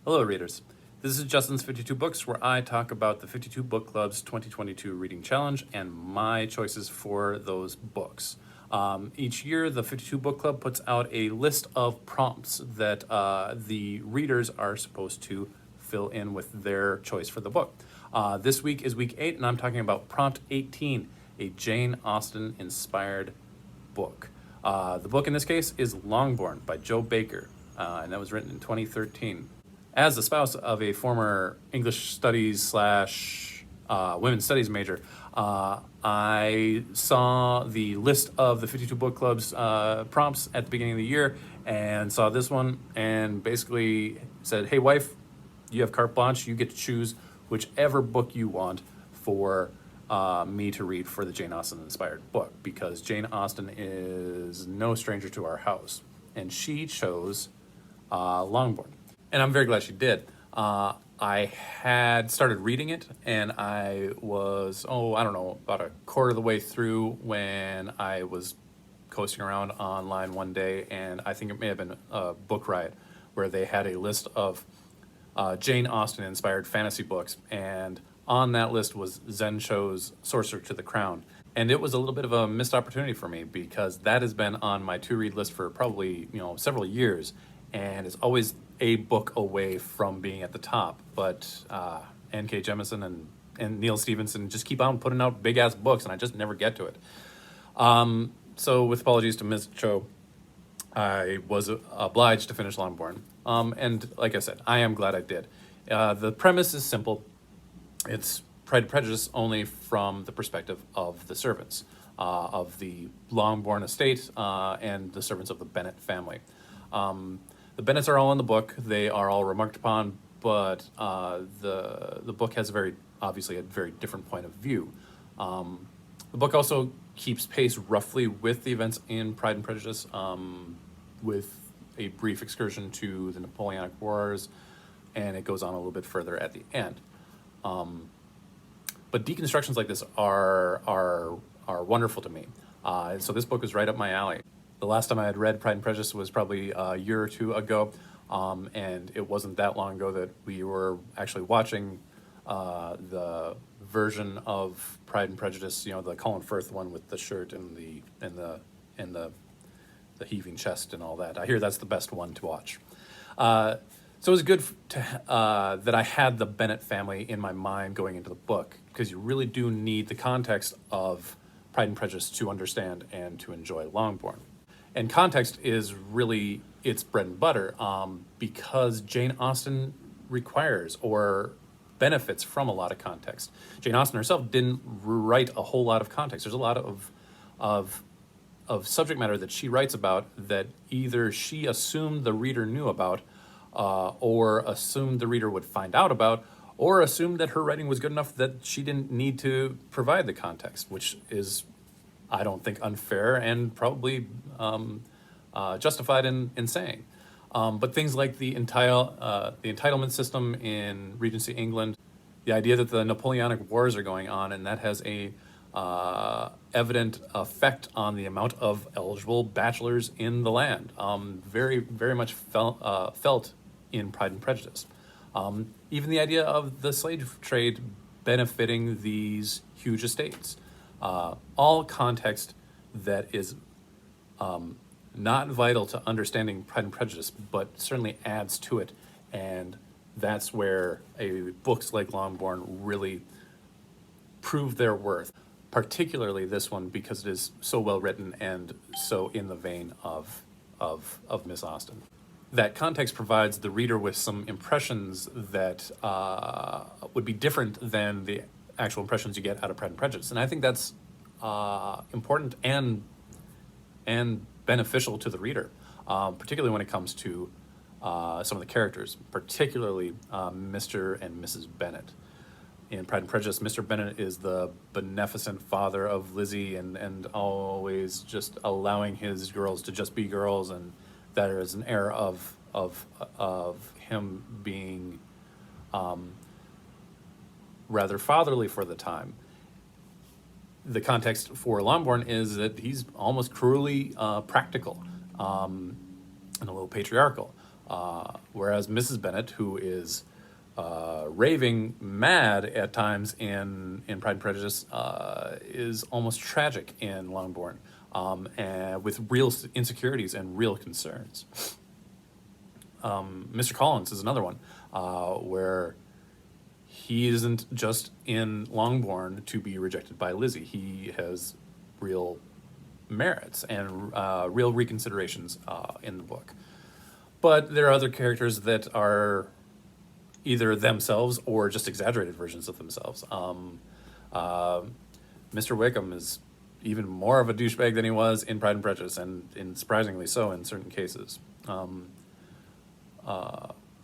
Hello, readers. This is Justin's 52 Books, where I talk about the 52 Book Club's 2022 Reading Challenge and my choices for those books. Each year, the 52 Book Club puts out a list of prompts that the readers are supposed to fill in with their choice for the book. This week is week 8, and I'm talking about Prompt 18, a Jane Austen-inspired book. The book in this case is Longbourn by Joe Baker, and that was written in 2013. As the spouse of a former English studies slash women's studies major, I saw the list of the 52 Book Club's prompts at the beginning of the year and saw this one and basically said, hey wife, you have carte blanche, you get to choose whichever book you want for me to read for the Jane Austen-inspired book, because Jane Austen is no stranger to our house, and she chose Longbourn. And I'm very glad she did. I had started reading it, and I was, about a quarter of the way through when I was coasting around online one day, and I think it may have been Book Riot, where they had a list of Jane Austen-inspired fantasy books, and on that list was Zen Cho's Sorcerer to the Crown. And it was a little bit of a missed opportunity for me, because that has been on my to-read list for probably, several years, and it's always a book away from being at the top. But N.K. Jemisin and Neil Stephenson just keep on putting out big-ass books, and I just never get to it. So with apologies to Ms. Cho, I was obliged to finish Longbourn. And like I said, I am glad I did. The premise is simple. It's Pride and Prejudice only from the perspective of the servants of the Longbourn estate and the servants of the Bennet family. The Bennets are all in the book. They are all remarked upon, but the book has obviously a very different point of view. The book also keeps pace roughly with the events in Pride and Prejudice, with a brief excursion to the Napoleonic Wars, and it goes on a little bit further at the end. But deconstructions like this are wonderful to me. So this book is right up my alley. The last time I had read Pride and Prejudice was probably a year or two ago, and it wasn't that long ago that we were actually watching the version of Pride and Prejudice, the Colin Firth one with the shirt and the heaving chest and all that. I hear that's the best one to watch. So it was good that I had the Bennet family in my mind going into the book, because you really do need the context of Pride and Prejudice to understand and to enjoy Longbourn. And context is really its bread and butter, because Jane Austen requires or benefits from a lot of context. Jane Austen herself didn't write a whole lot of context. There's a lot of subject matter that she writes about that either she assumed the reader knew about, or assumed the reader would find out about, or assumed that her writing was good enough that she didn't need to provide the context, which is, I don't think, unfair and probably justified in saying. But things like the entitlement system in Regency England, the idea that the Napoleonic Wars are going on, and that has a evident effect on the amount of eligible bachelors in the land, very, very much felt in Pride and Prejudice. Even the idea of the slave trade benefiting these huge estates. All context that is not vital to understanding Pride and Prejudice, but certainly adds to it, and that's where books like Longbourn really prove their worth, particularly this one, because it is so well written and so in the vein of Miss Austen. That context provides the reader with some impressions that would be different than the actual impressions you get out of Pride and Prejudice, and I think that's important and beneficial to the reader, particularly when it comes to some of the characters, particularly Mr. and Mrs. Bennet. In Pride and Prejudice, Mr. Bennet is the beneficent father of Lizzie, and always just allowing his girls to just be girls, and there is an air of him being rather fatherly for the time. The context for Longbourn is that he's almost cruelly practical and a little patriarchal. Whereas Mrs. Bennet, who is raving mad at times in Pride and Prejudice, is almost tragic in Longbourn, and with real insecurities and real concerns. Mr. Collins is another one, where he isn't just in Longbourn to be rejected by Lizzie. He has real merits and real reconsiderations in the book. But there are other characters that are either themselves or just exaggerated versions of themselves. Mr. Wickham is even more of a douchebag than he was in Pride and Prejudice, and surprisingly so in certain cases.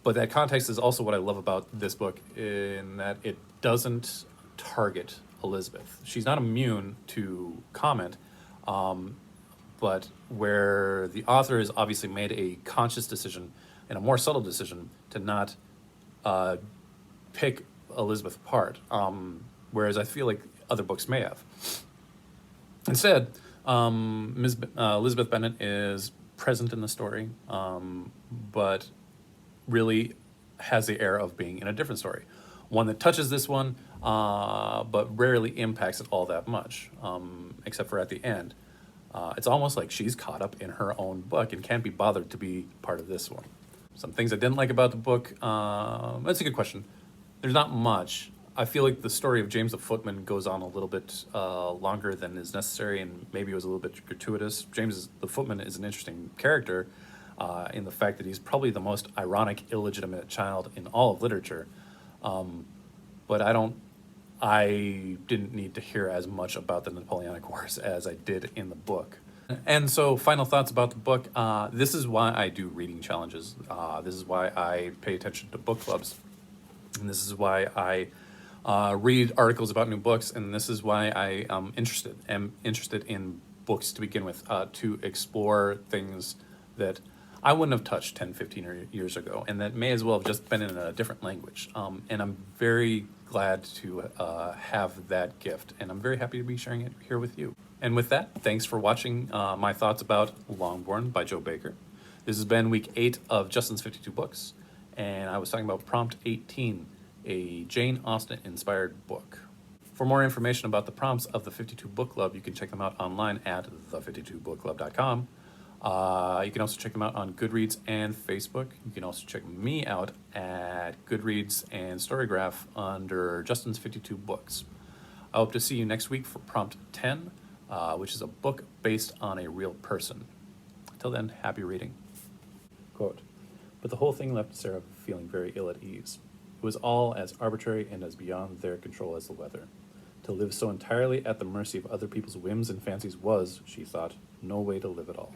But that context is also what I love about this book, in that it doesn't target Elizabeth. She's not immune to comment, but where the author has obviously made a conscious decision and a more subtle decision to not pick Elizabeth apart, whereas I feel like other books may have. Instead, Elizabeth Bennet is present in the story, but really has the air of being in a different story. One that touches this one, but rarely impacts it all that much, except for at the end. It's almost like she's caught up in her own book and can't be bothered to be part of this one. Some things I didn't like about the book, that's a good question. There's not much. I feel like the story of James the Footman goes on a little bit longer than is necessary, and maybe it was a little bit gratuitous. James the Footman is an interesting character in the fact that he's probably the most ironic, illegitimate child in all of literature. But I didn't need to hear as much about the Napoleonic Wars as I did in the book. And so, final thoughts about the book. This is why I do reading challenges. This is why I pay attention to book clubs. And this is why I read articles about new books. And this is why I am interested in books to begin with, to explore things that I wouldn't have touched 10, 15 years ago, and that may as well have just been in a different language. And I'm very glad to have that gift, and I'm very happy to be sharing it here with you. And with that, thanks for watching my thoughts about Longbourn by Joe Baker. This has been week 8 of Justin's 52 Books, and I was talking about Prompt 18, a Jane Austen-inspired book. For more information about the prompts of the 52 Book Club, you can check them out online at the52bookclub.com. You can also check them out on Goodreads and Facebook. You can also check me out at Goodreads and Storygraph under Justin's 52 Books. I hope to see you next week for Prompt 10, which is a book based on a real person. Till then, happy reading. Quote, "But the whole thing left Sarah feeling very ill at ease. It was all as arbitrary and as beyond their control as the weather. To live so entirely at the mercy of other people's whims and fancies was, she thought, no way to live at all."